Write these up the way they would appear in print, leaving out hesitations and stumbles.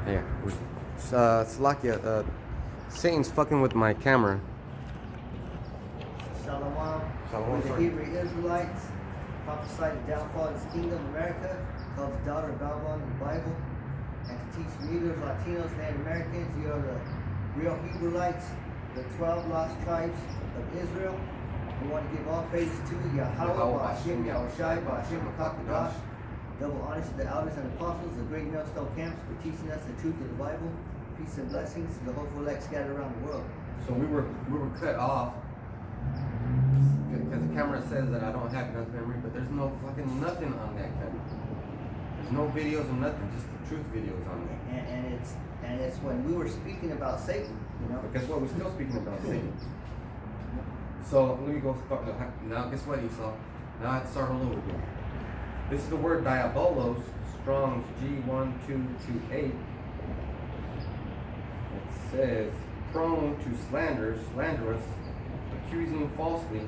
Yeah. Slakia, Satan's fucking with my camera. Shalom. Shalom, The sorry. Hebrew Israelites prophesied the downfall of his kingdom, America, called the daughter of Babylon in the Bible. And to teach Negroes, Latinos, Native Americans, you are the real Hebrewites, the 12 lost tribes of Israel. We want to give all praise to Yahweh, Ba'ashem, Yahushai, Ba'ashem, Hakadash. Double honors to the elders and apostles, the great millstone camps, for teaching us the truth of the Bible. Peace and blessings to the hopeful elect scattered around the world. So we were cut off because the camera says that I don't have enough memory, but there's no fucking nothing on that camera. There's no videos or nothing, just the truth videos on it. And it's when we were speaking about Satan, you know. But guess what? We're still speaking about Satan. So let me go start. Now guess what, Esau? Now I have to start all over again. This is the word diabolos, Strong's G1228. It says, prone to slander, slanderous, accusing falsely,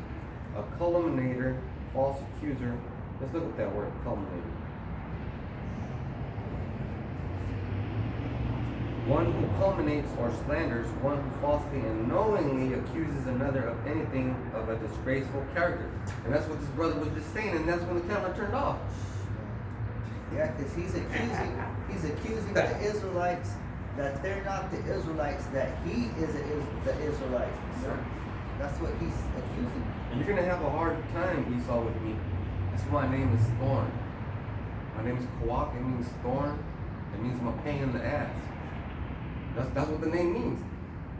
a calumniator, false accuser. Let's look at that word, calumniator. One who culminates or slanders, one who falsely and knowingly accuses another of anything of a disgraceful character. And that's what this brother was just saying, and that's when the camera turned off. Yeah, because he's accusing the Israelites that they're not the Israelites, that he is the Israelite. Sure. That's what he's accusing. And you're gonna have a hard time, Esau, with me. That's why my name is Thorn. My name is Kawak, it means thorn. It means my pain in the ass. That's what the name means.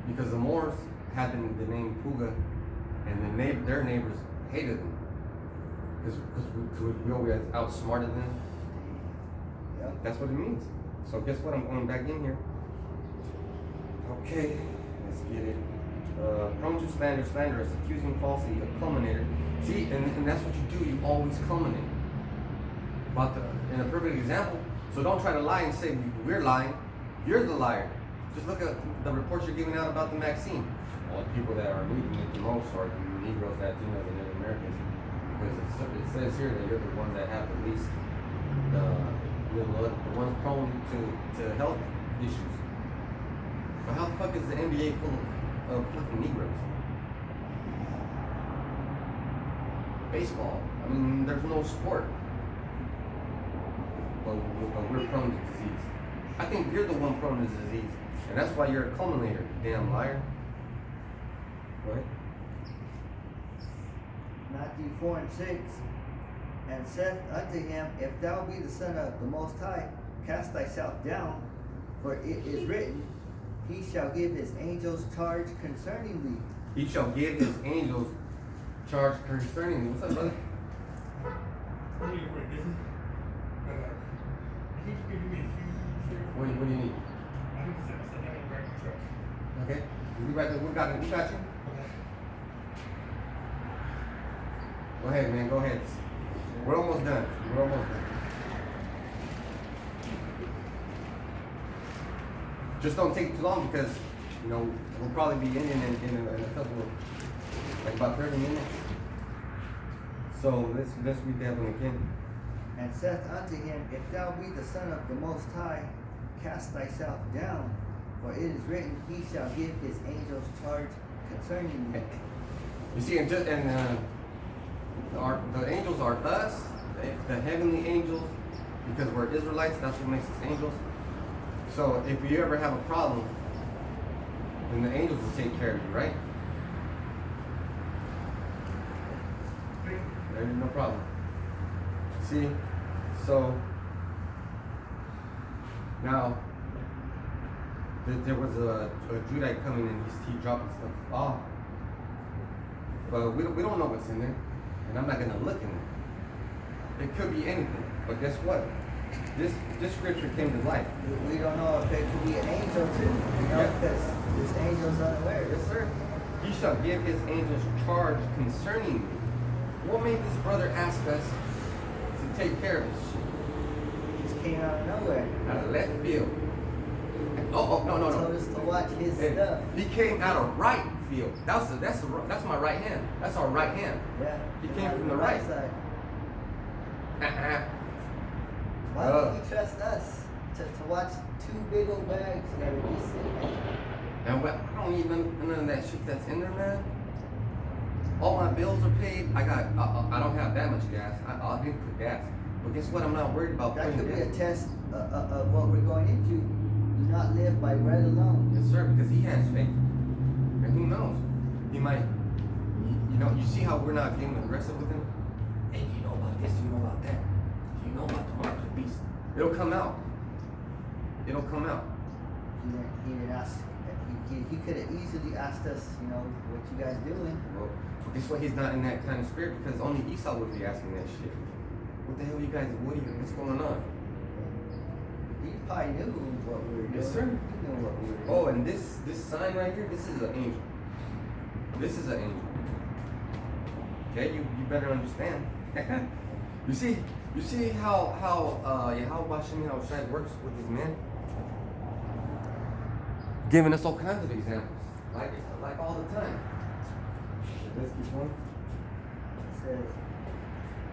Because the Moors had the name Puga, and their neighbors hated them. Because we always outsmarted them. Yep. That's what it means. So guess what? I'm going back in here. Okay, let's get it. Prone to slander, slanderous, accusing falsely, a culminator. See, and that's what you do. You always culminate. In a perfect example. So don't try to lie and say we're lying. You're the liar. Just look at the reports you're giving out about the vaccine. All the people that are needing it the most are the Negroes, Latinos, and Native Americans. Because it says here that you're the ones that have the least, the ones prone to health issues. But how the fuck is the NBA full of fucking Negroes? Baseball. I mean, there's no sport. But we're prone to disease. I think you're the one prone to disease. And that's why you're a culminator, you damn liar. Go ahead. Matthew 4:6. And saith unto him, If thou be the Son of the Most High, cast thyself down, for it is written, He shall give his angels charge concerning thee. He shall give his angels charge concerning thee. What's up, brother? What do you need? Okay. We got it. We got you. Go ahead, man. Go ahead. We're almost done. Just don't take too long because, we'll probably be in a couple of, like about 30 minutes. So let's read that one again. And saith unto him, If thou be the Son of the Most High, cast thyself down, for it is written, He shall give his angels charge concerning thee. You see, the angels are us, the heavenly angels, because we're Israelites. That's what makes us angels. So if you ever have a problem, then the angels will take care of you, right? There's no problem. See, so now there was a Judite coming in. He dropping stuff off, but we don't know what's in there, and I'm not gonna look in there. It could be anything, but guess what? This scripture came to life. We don't know if it could be an angel too, because this angel's unaware. Yes, sir. He shall give his angels charge concerning me. What made this brother ask us to take care of this shit? He just came out of nowhere. Out of left field. No. He told us to watch his stuff. He came out of right field. That's my right hand. That's our right hand. Yeah. He came from the right side. Why would he trust us to watch 2 big old bags that are just sitting there. And what, I don't need none of that shit that's in there, man. All my bills are paid. I don't have that much gas. I didn't put gas. But guess what? I'm not worried about That putting could be a gas. test of what we're going into. Do not live by bread alone. Yes, sir, because he has faith. And who knows? He might, you see how we're not getting aggressive with him? Hey, do you know about this? Do you know about that? Do you know about the mark of the beast? It'll come out. It'll come out. He didn't ask. He could have easily asked us, what you guys doing? Well, guess what? He's not in that kind of spirit because only Esau would be asking that shit. What the hell you guys, what's going on? He probably knew what we were doing. Yes, sir. He knew what we were doing. Oh, and this sign right here, this is an angel. This is an angel. Okay, you better understand. You see how Yahweh Shem Yahushai works with his men? Giving us all kinds of examples. Like all the time. Let's keep going. It says,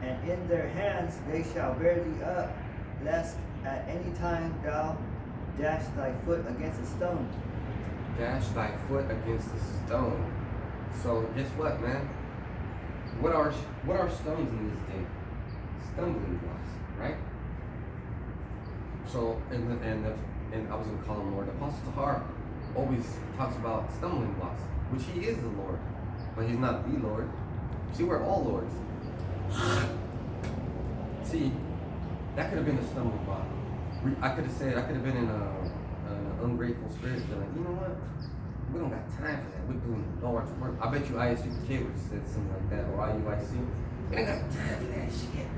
and in their hands they shall bear thee up, lest at any time thou dash thy foot against a stone. Dash thy foot against a stone. So guess what, man? What are stones in this day? Stumbling blocks, right? So and I was gonna call him Lord. Apostle Tahar always talks about stumbling blocks, which he is the Lord, but he's not the Lord. See, we're all lords. See, that could have been a stumbling block. I could have been in an ungrateful spirit, be like, you know what? We don't got time for that. We're doing the Lord's work. I bet you ISUPK would have said something like that, or IUIC. We ain't got time for that shit.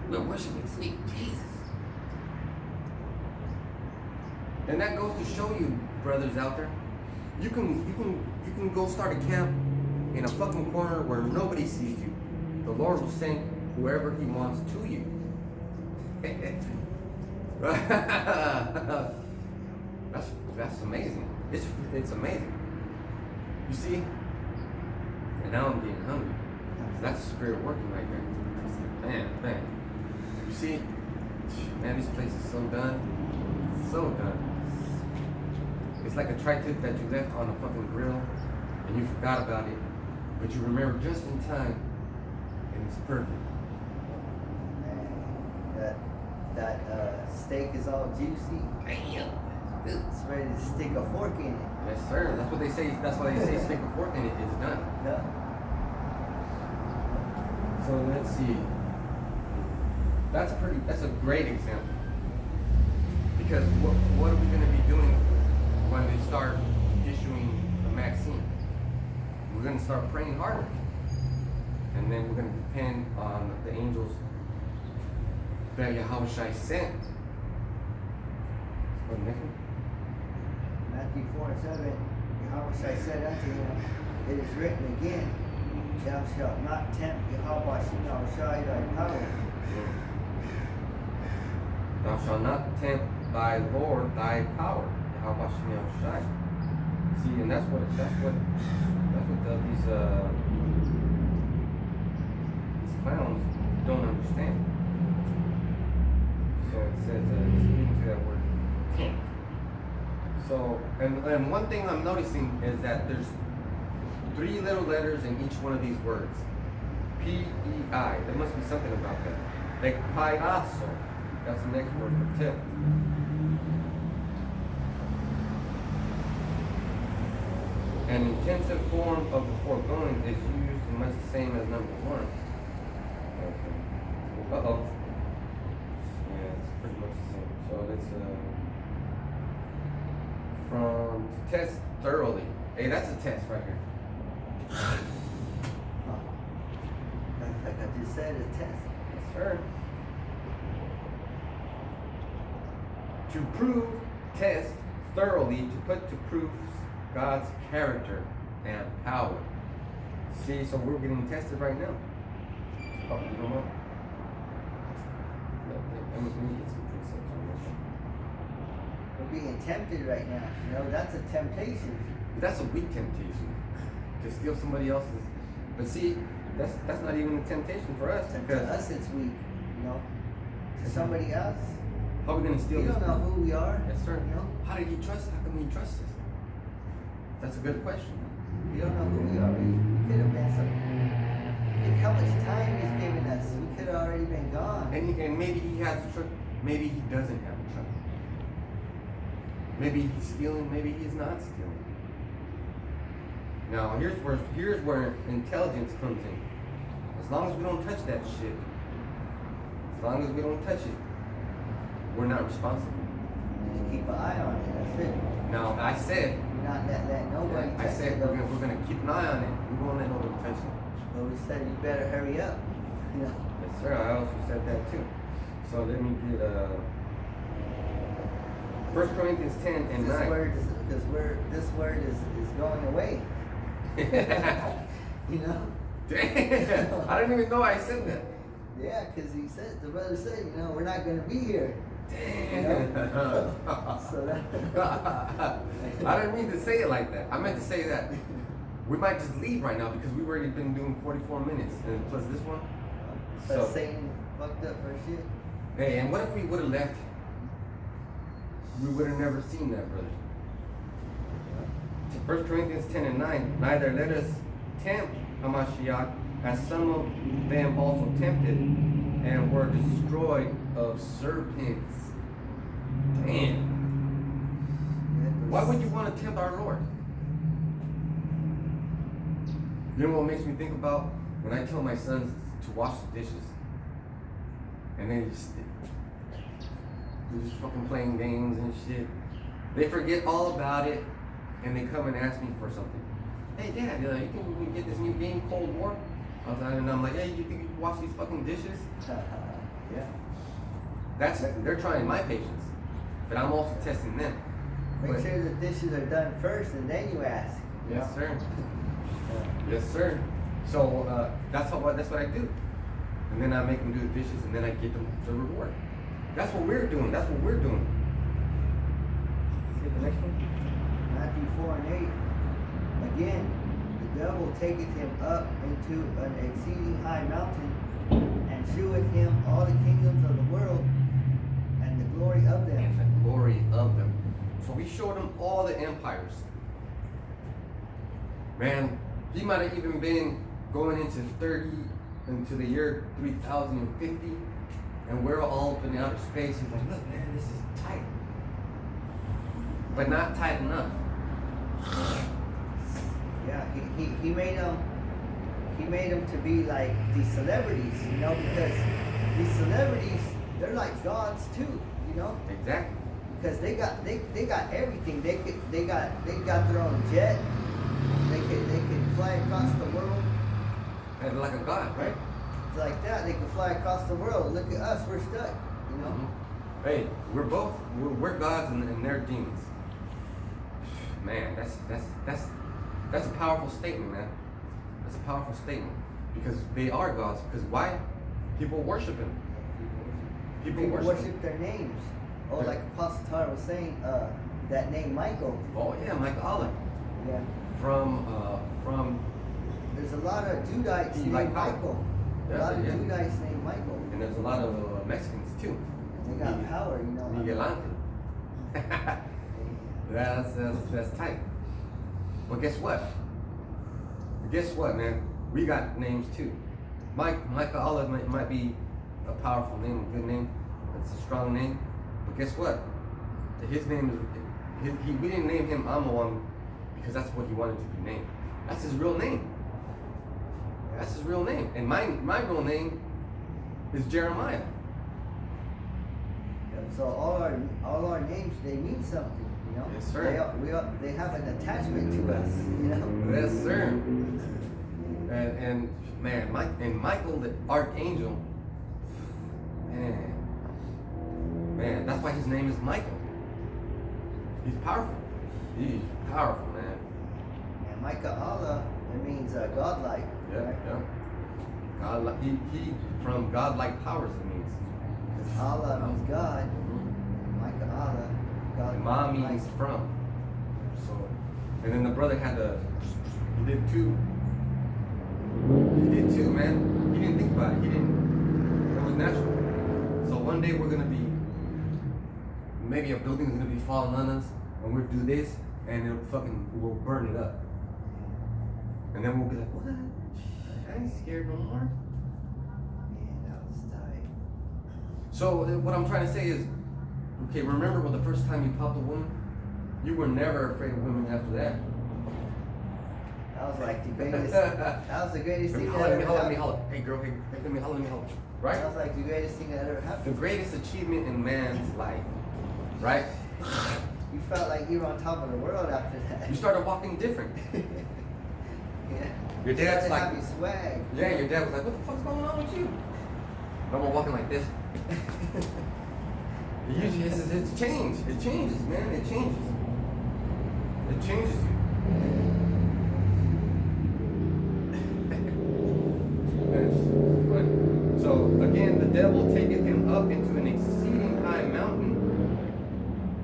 We're worshiping sweet Jesus. And that goes to show you, brothers out there, you can go start a camp in a fucking corner where nobody sees you. The Lord will send whoever He wants to you. That's amazing. It's amazing. You see? And now I'm getting hungry. That's the spirit working right there. Man. You see? Man, this place is so done. So done. It's like a tri-tip that you left on a fucking grill and you forgot about it, but you remember just in time, and it's perfect. Man, that steak is all juicy. Damn. It's ready to stick a fork in it. Yes, sir. That's what they say. That's why they say stick a fork in it. It's done. Yeah. So let's see. That's a great example. Because what are we going to be doing when they start issuing the vaccine? We're going to start praying harder. And then we're going to depend on the angels that Yahweh sent. What, next one? Matthew 4:7, Yahweh said unto him, it is written again, thou shalt not tempt Yahweh thy power. Thou shalt not tempt thy Lord thy power. Yahweh Shai. See, and that's what these clowns don't understand. So it says, it's getting to that word tempt. So, and one thing I'm noticing is that there's 3 little letters in each one of these words. P-E-I. There must be something about that. Like paiaso. That's the next word for tempt. An intensive form of the foregoing is used much the same as number 1. Okay. Uh-oh. Yeah, it's pretty much the same. So let's from test thoroughly. Hey, that's a test right here. Like I just said, a test. Yes, sir. To prove, test thoroughly, to put to proof God's character and power. See, so we're getting tested right now. Oh, you know what? Let me get some precepts on this one. We're being tempted right now. That's a temptation. That's a weak temptation to steal somebody else's. But see, that's not even a temptation for us To because us, it's weak. To somebody else, How are we gonna steal You this? don't know who we are. Yes, sir. You know? How did he trust? How come he trusts us? That's a good question. You don't know who we are. We could have been some. Look how much time he's given us. We could have already been gone. And maybe he has a truck. Maybe he doesn't have a truck. Maybe he's stealing. Maybe he's not stealing. Now here's where intelligence comes in. As long as we don't touch that shit, as long as we don't touch it, we're not responsible. Just keep an eye on it. That's it. Now I said, You're not let nobody I touch said it. we're gonna keep an eye on it. We won't let nobody touch it. But we said you better hurry up. You know. Yes, sir. I also said that too. So let me get 1 Corinthians 10 and 9. This word is going away. You know? Damn, I didn't even know I said that. Yeah, because the brother said, you know, we're not going to be here. Damn. You know? So that. I didn't mean to say it like that. I meant to say that we might just leave right now because we've already been doing 44 minutes and plus this one. So Satan fucked up for shit. Hey, and what if we would have left? We would have never seen that, brother. 1 Corinthians 10 and 9. Neither let us tempt Hamashiach, as some of them also tempted and were destroyed of serpents. Damn. Why would you want to tempt our Lord? You know what makes me think about when I tell my sons to wash the dishes, and they're just fucking playing games and shit. They forget all about it, and they come and ask me for something. Hey, Dad, you can get this new game, Cold War? And I'm like, hey, you think you can wash these fucking dishes? Yeah. They're trying my patience, but I'm also testing them. Make sure the dishes are done first, and then you ask. Yes, sir. Yes, sir. So that's what I do, and then I make them do the dishes, and then I get them the reward. That's what we're doing. Let's get the next one. Matthew 4 and 8. Again, the devil taketh him up into an exceeding high mountain, and sheweth him all the kingdoms of the world, and the glory of them. And the glory of them. So we showed him all the empires. Man, he might have even been going into the year 3050, and we're all up in outer space. He's like, look, man, this is tight, but not tight enough. Yeah, he made them to be like these celebrities, you know, because these celebrities, they're like gods too, you know. Exactly. Because they got everything. They got their own jet. They could fly across the world. And like a god, right? Like that, they can fly across the world. Look at us, we're stuck, you know. Mm-hmm. Hey, we're gods and they're demons. Man, that's a powerful statement, man. That's a powerful statement because they are gods. Because why? People worship him. People worship their names. Oh, like Apostle Tara was saying, that name Michael. Oh yeah, Michael Allah. Yeah. From. There's a lot of Judites named like Michael. Yeah, a lot of Judites named Michael. And there's a lot of Mexicans too. They got power, you know. Miguel Angel. That's tight. But guess what? Guess what, man? We got names too. Michael Allah might be a powerful name, a good name. It's a strong name. But guess what? His name is we didn't name him Amawam because that's what he wanted to be named. That's his real name. That's his real name. And my real name is Jeremiah. So all our names, they mean something, you know. Yes, sir. They have an attachment to us, you know. Yes, sir. And man, Michael the Archangel, man, that's why his name is Michael. He's powerful. He's powerful, man. And Micah Allah, it means godlike. Yeah, right? yeah. Godlike. He from godlike powers. It means. Because Allah means God. Mm-hmm. Micah Allah, God. And Ma means from. So, and then the brother had he did two. He did two, man. He didn't think about it. It was natural. So one day we're gonna be maybe a building's gonna be falling on us, and we'll do this, and we'll burn it up. And then we'll be like, what? I ain't scared no more. Yeah, that was tight. So what I'm trying to say is, okay, remember when the first time you popped a woman? You were never afraid of women after that. That was like the greatest. That was the greatest thing that ever Let me happened. holler. Hey girl, hey, let me holler. Right? That was like the greatest thing that ever The happened. greatest achievement in man's life. Right? You felt like you were on top of the world after that. You started walking different. Yeah. Your dad's You started like, having swag. yeah, your dad was like, what the fuck's going on with you? No more walking like this. It's changed. It changes, man. It changes. It changes you. That's funny. So again, the devil taketh him up into an exceeding high mountain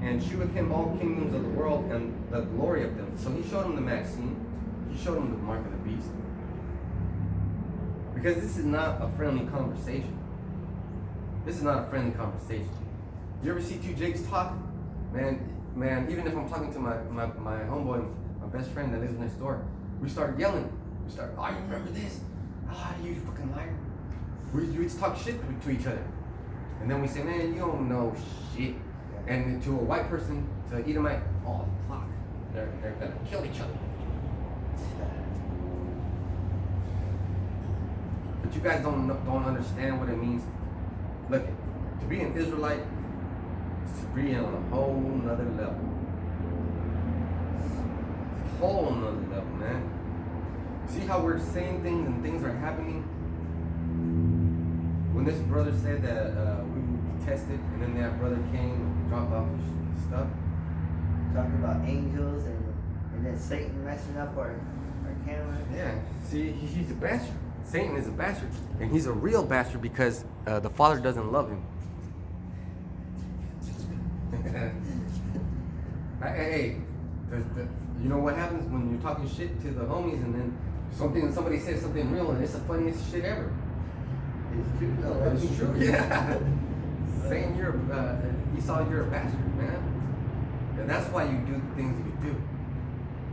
and sheweth him all kingdoms of the world and the glory of them. So he showed him the Maxine. He showed him the mark of the beast. Because this is not a friendly conversation. This is not a friendly conversation. You ever see two Jakes talk? Man, even if I'm talking to my homeboy, my best friend that lives next door, we start yelling. Oh, you remember this? Ah, you fucking liar. We just talk shit to each other. And then we say, man, you don't know shit. And to a white person, to Edomite, oh, fuck. They're gonna kill each other. But you guys don't understand what it means. Look, to be an Israelite is to be on a whole nother level. It's a whole nother level, man. See how we're saying things and things are happening? When this brother said that we would be tested, and then that brother came and dropped off his stuff. Talking about angels and then Satan messing up our camera. Yeah, see, he's a bastard. Satan is a bastard. And he's a real bastard because the Father doesn't love him. Hey, you know what happens when you're talking shit to the homies and then somebody says something real and it's the funniest shit ever. It's true though. It's true, yeah. Saying Esau, you're a bastard, man. And that's why you do the things you do.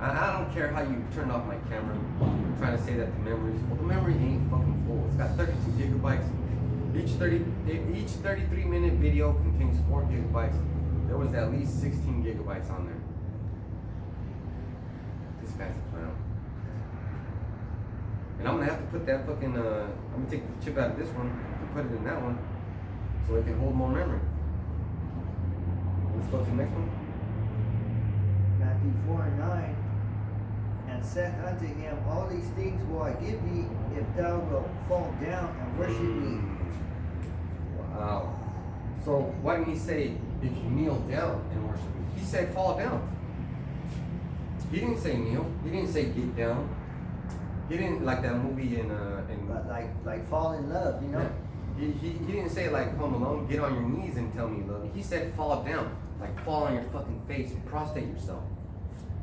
I don't care how you turned off my camera, trying to say that the memory's full. The memory ain't fucking full. It's got 32 gigabytes. Each 33-minute video contains 4 gigabytes. There was at least 16 gigabytes on there. This guy's a clown. And I'm gonna have to put that fucking, I'm gonna take the chip out of this one and put it in that one so it can hold more memory. Let's go to the next one. Matthew 4:9. And saith unto him, all these things will I give thee, if thou wilt fall down and worship me. Wow. So why didn't he say, if you kneel down and worship me? He said, fall down. He didn't say kneel. He didn't say get down. He didn't, like that movie in But like fall in love, you know? Yeah. He didn't say like Home Alone, get on your knees and tell me you love me. He said fall down. Like fall on your fucking face and prostrate yourself.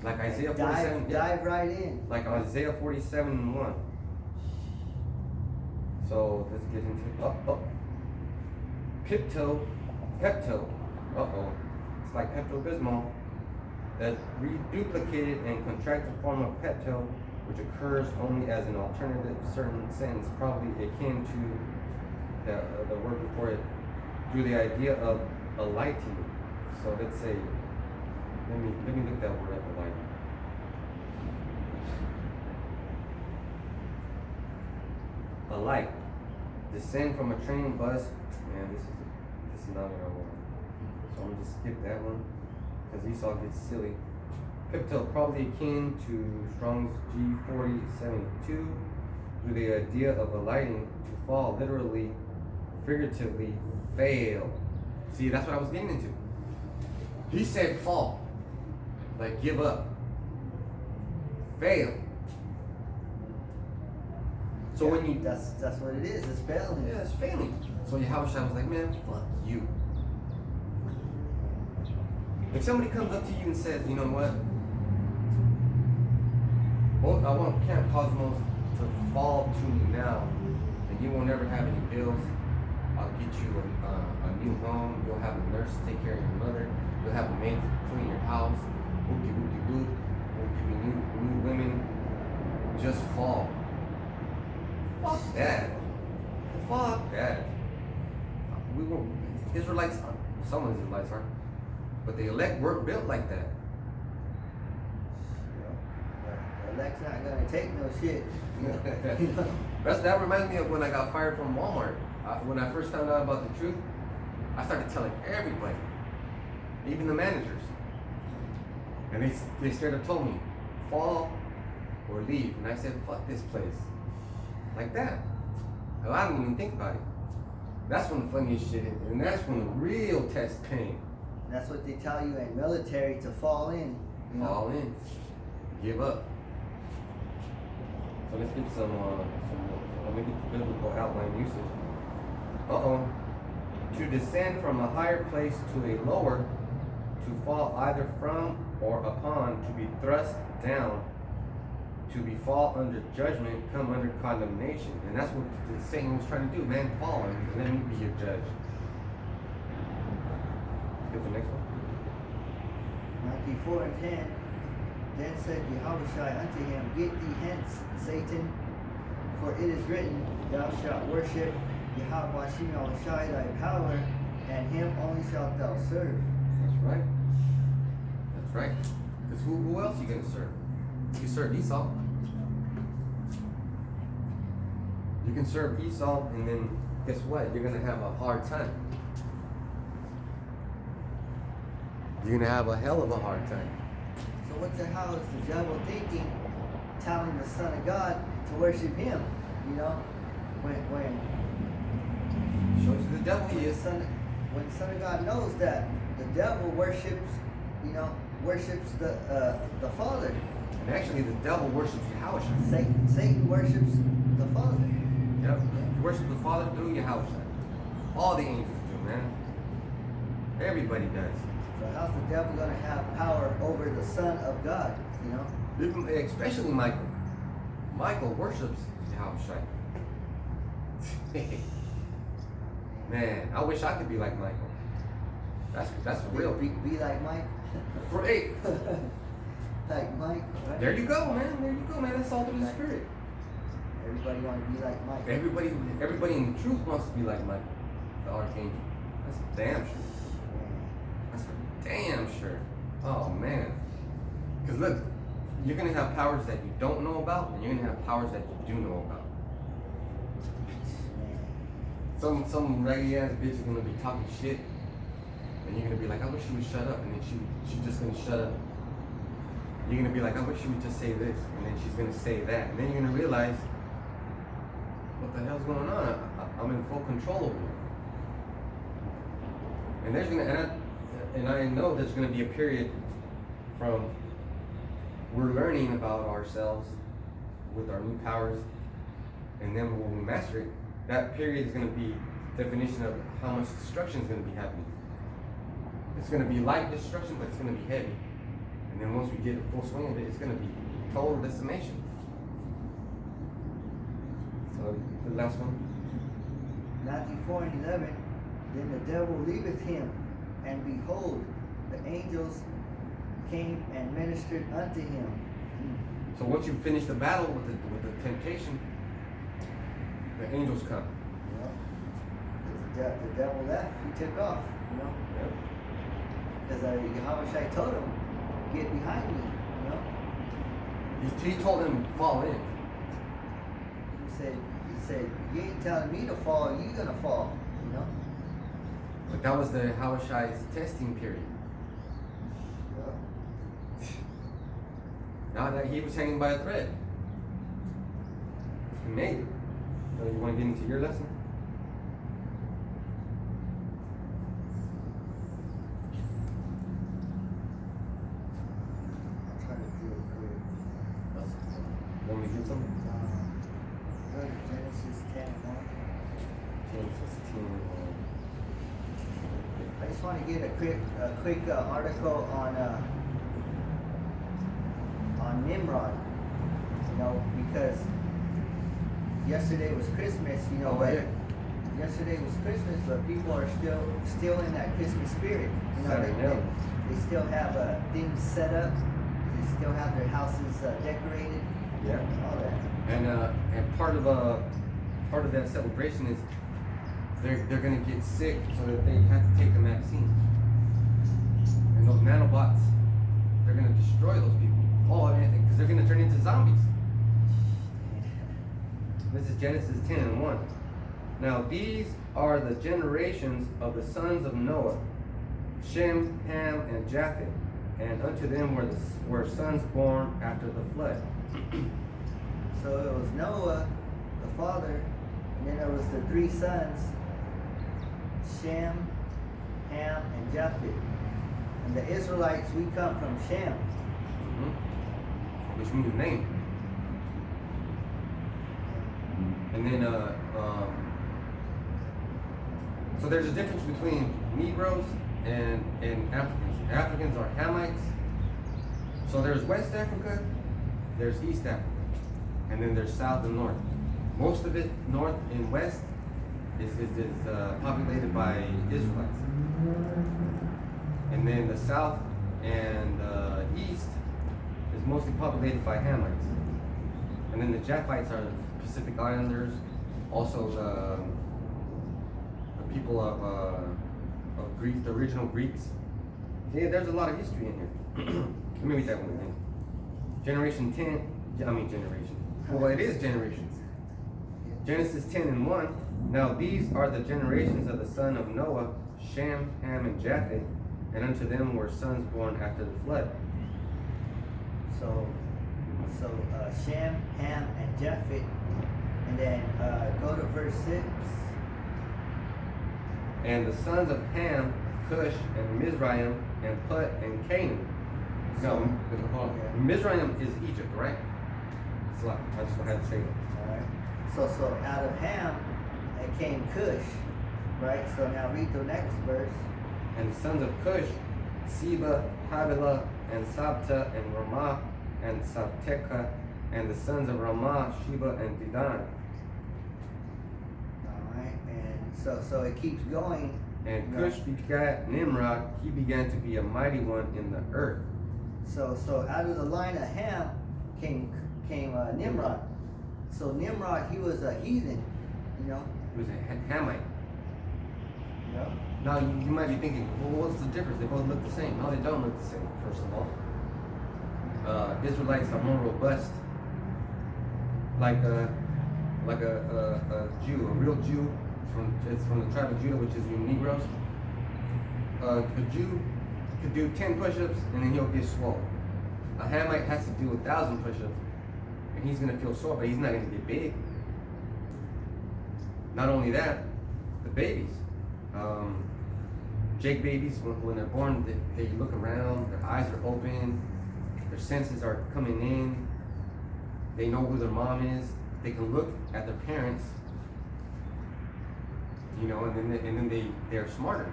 Like Isaiah 47. Dive right in. Like Isaiah 47:1. So let's get into Pepto. It's like Pepto-Bismol. That reduplicated and contracted form of Pepto, which occurs only as an alternative certain sentence, probably akin to the word before it, through the idea of alighting. So let's say, let me look that word up, alighting. Alight. Descend from a train, bus. Man, this is not what I want. So I'm gonna just skip that one because Esau gets silly. Pipto, probably akin to Strong's G4072, through the idea of alighting, to fall, literally, figuratively, fail. See, that's what I was getting into. He said fall, like give up, fail. So when you that's what it is. It's failing. yeah, it's failing. So Yahushua was like, man, fuck you. If somebody comes up to you and says, you know what? Well, I want Camp Cosmos to fall to me now, and you won't ever have any bills. I'll get you a new home. You'll have a nurse to take care of your mother. You'll have a maid to clean your house. Whoopty whoopty whoop. We'll give you new women. Just fall. Fuck that. Fuck that. We were Israelites. Some Israelites are, but the elect weren't built like that. The elect's not gonna take no shit. That reminds me of when I got fired from Walmart. When I first found out about the truth, I started telling everybody, even the managers, and they straight up told me, fall or leave. And I said, fuck this place, like that. Well, I didn't even think about it. That's when the funniest shit hit, and that's when the real test came. That's what they tell you in military, to fall in. You know? Fall in, give up. So let's get some let me get the biblical outline usage. To descend from a higher place to a lower, to fall either from or upon, to be thrust down, to be fall under judgment, come under condemnation. And that's what Satan was trying to do, man, fall and let me be your judge. Let's get the next one. Matthew 4:10. Then said Yahushua unto him, Get thee hence, Satan, for it is written, Thou shalt worship Yahweh Shai thy power, and him only shalt thou serve. That's right. That's right. Because who else are you going to serve? You can serve Esau. You can serve Esau, and then guess what? You're going to have a hard time. You're going to have a hell of a hard time. So what the hell is the devil thinking, telling the Son of God to worship him? You know, when Shows you the devil he is. when the Son of God knows that the devil worships the Father. And actually, the devil worships Yahweh. Satan worships the Father. Yep. You worship the Father through Yahweh. All the angels do, man. Everybody does. So how's the devil going to have power over the Son of God, you know? Especially Michael. Michael worships Yahweh. Man, I wish I could be like Michael. That's real. Be like Mike. Great. Like Mike, right? There you go, man. There you go, man. That's all through the Spirit. Everybody want to be like Mike. Everybody in the truth wants to be like Michael, the archangel. That's damn sure. That's for damn sure. Oh man. Because look, you're gonna have powers that you don't know about, and you're gonna have powers that you do know about. Some raggedy ass bitch is gonna be talking shit, and you're gonna be like, I wish she would shut up, and then she's just gonna shut up. You're gonna be like, I wish she would just say this, and then she's gonna say that, and then you're gonna realize, what the hell's going on? I'm in full control over you. And and I know there's gonna be a period from we're learning about ourselves with our new powers, and then when we master it, that period is going to be definition of how much destruction is going to be happening. It's going to be light destruction, but it's going to be heavy. And then once we get a full swing of it, it's going to be total decimation. So the last one. Matthew 4:11. Then the devil leaveth him, and behold, the angels came and ministered unto him. So once you finish the battle with the temptation, the angels come. The devil left, he took off, you know. Because Yahweh told him, get behind me, you know. He told him fall in. He said, you ain't telling me to fall, you gonna fall, you know. But that was the Hawashai's testing period. Now that he was hanging by a thread. He made it. So you want to get into your lesson? I'm trying to do it quick. Want me to get something? Go to Genesis 10:1. Genesis 10. I just want to get a quick article on Nimrod, you know, because yesterday was Christmas, you know, Oh, but yeah. yesterday was Christmas, but people are still in that Christmas spirit. You know, they still have things set up. They still have their houses decorated. Yeah. All that. And part of that celebration is they're gonna get sick, so that they have to take the vaccine. And those nanobots, they're gonna destroy those people. Oh, because they're gonna turn into zombies. This is Genesis 10:1. Now these are the generations of the sons of Noah, Shem, Ham, and Japheth, and unto them were sons born after the flood. So it was Noah, the father, and then there was the three sons, Shem, Ham, and Japheth. And the Israelites, we come from Shem. Which means name. And then, so there's a difference between Negroes and Africans. Africans are Hamites. So there's West Africa, there's East Africa, and then there's South and North. Most of it, North and West, is populated by Israelites. And then the South and East is mostly populated by Hamites. And then the Japhites are Pacific Islanders, also the people of Greece, the original Greeks. Yeah, there's a lot of history in here. Let me read that one again. Generation 10, well, it is generations. Genesis 10:1. Now these are the generations of the son of Noah, Shem, Ham, and Japheth, and unto them were sons born after the flood. So Shem, Ham, and Japheth, and then go to verse 6. And the sons of Ham, Cush, and Mizraim, and Put, and Canaan. No, Mizraim is Egypt, right? So I just had to say that. All right. So out of Ham, it came Cush, right? So now read the next verse. And the sons of Cush, Seba, Havilah, and Sabta, and Ramah, and Sabteka, and the sons of Ramah, Sheba, and Dedan. Alright, and so it keeps going. And Cush begat Nimrod, he began to be a mighty one in the earth. So out of the line of Ham came Nimrod. So Nimrod, he was a heathen, you know. He was a Hamite. Yep. Now you might be thinking, well, what's the difference? They both look the same. No, they don't look the same, first of all. Israelites are more robust, like a Jew, a real Jew. It's from the tribe of Judah, which is you Negroes. A Jew could do 10 push-ups and then he'll get swole. A Hamite has to do 1,000 push-ups and he's gonna feel sore, but he's not gonna get big. Not only that, the babies. Jake babies, when they're born, they look around, their eyes are open, their senses are coming in, they know who their mom is, they can look at their parents, you know, and then they're smarter.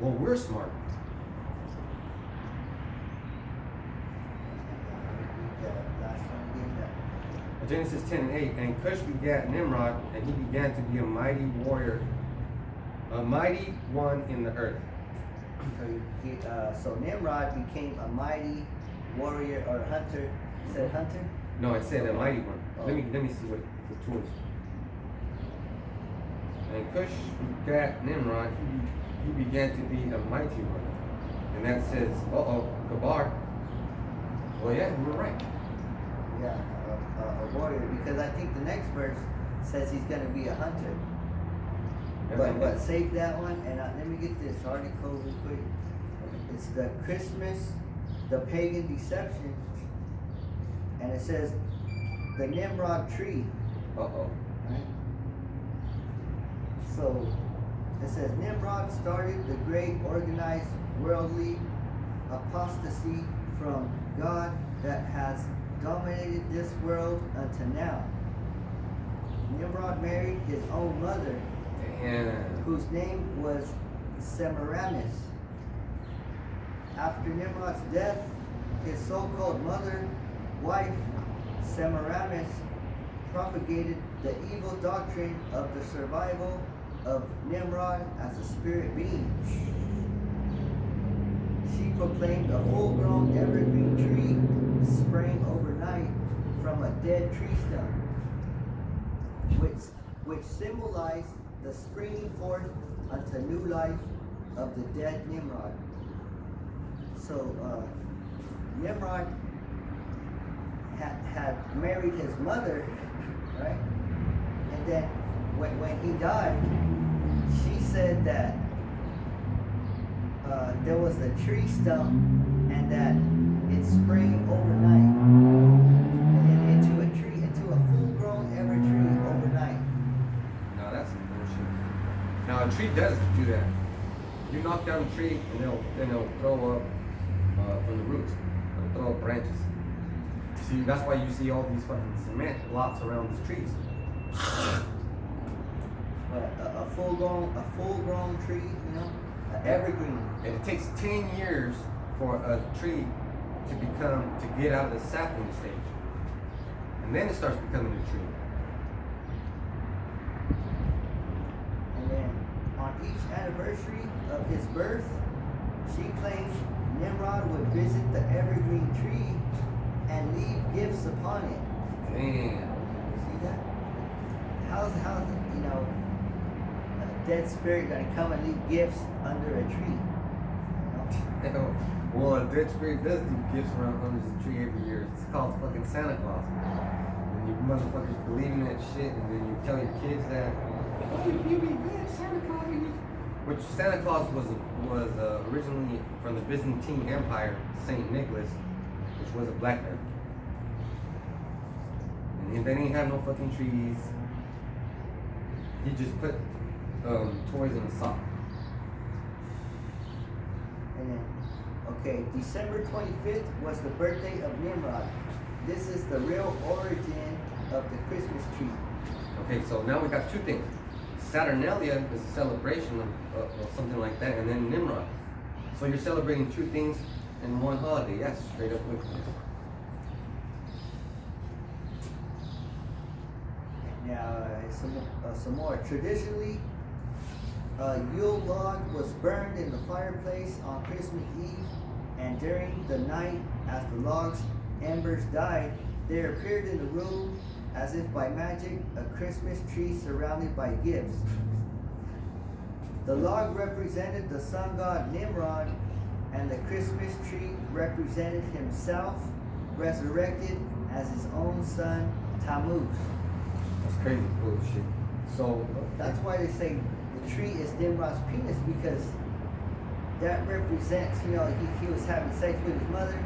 Well, we're smart. Genesis 10:8, and Cush begat Nimrod, and he began to be a mighty warrior, a mighty one in the earth. So Nimrod became a mighty warrior or hunter. It said hunter? No, it said a mighty one. Oh. Let me see what the tools. And Cush begat Nimrod, he began to be a mighty one. And that says, Gabar. Well, yeah, you were right. Yeah, a warrior, because I think the next verse says he's going to be a hunter. But save that one, and let me get this article real quick. It's the Christmas, the pagan deception, and it says the Nimrod tree. Right? So it says Nimrod started the great organized worldly apostasy from God that has dominated this world until now. Nimrod married his own mother, whose name was Semiramis. After Nimrod's death, his so-called wife, Semiramis, propagated the evil doctrine of the survival of Nimrod as a spirit being. She proclaimed a full-grown evergreen tree sprang overnight from a dead tree stump, which symbolized the springing forth unto new life of the dead Nimrod. So Nimrod had married his mother, right? And then when he died, she said that there was a tree stump and that it sprang overnight and into a full-grown ever tree overnight. No, that's some bullshit. Now a tree does do that. You knock down a tree and they'll throw up from the roots. They'll throw up branches. See, that's why you see all these fucking cement blocks around these trees. But a full-grown tree, you know, an evergreen. And it takes 10 years for a tree to get out of the sapling stage. And then it starts becoming a tree. And then on each anniversary of his birth, she claims Nimrod would visit the evergreen tree and leave gifts upon it. Damn. See that? How's you know, a dead spirit gonna come and leave gifts under a tree? You know? Well, a dead spirit does do gifts around under the tree every year. It's called fucking Santa Claus. And you motherfuckers believe in that shit, and then you tell your kids that, oh, you be good, Santa Claus. Which Santa Claus was originally from the Byzantine Empire, Saint Nicholas, which was a black man. And they didn't have no fucking trees. He just put toys in a sock. And then, okay, December 25th was the birthday of Nimrod. This is the real origin of the Christmas tree. Okay, so now we got two things. Saturnalia is a celebration of something like that, and then Nimrod. So you're celebrating two things in one holiday. That's straight up wickedness. Now, some more. Traditionally, a Yule log was burned in the fireplace on Christmas Eve, and during the night, as the log's embers died, there appeared in the room, as if by magic, a Christmas tree surrounded by gifts. The log represented the sun god Nimrod, and the Christmas tree represented himself, resurrected as his own son, Tammuz. That's crazy bullshit. So That's why they say the tree is Nimrod's penis, because that represents, you know, he was having sex with his mother,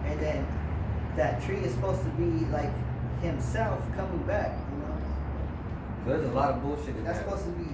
and then that tree is supposed to be like himself coming back, you know. there's a lot of bullshit in That's that. supposed to be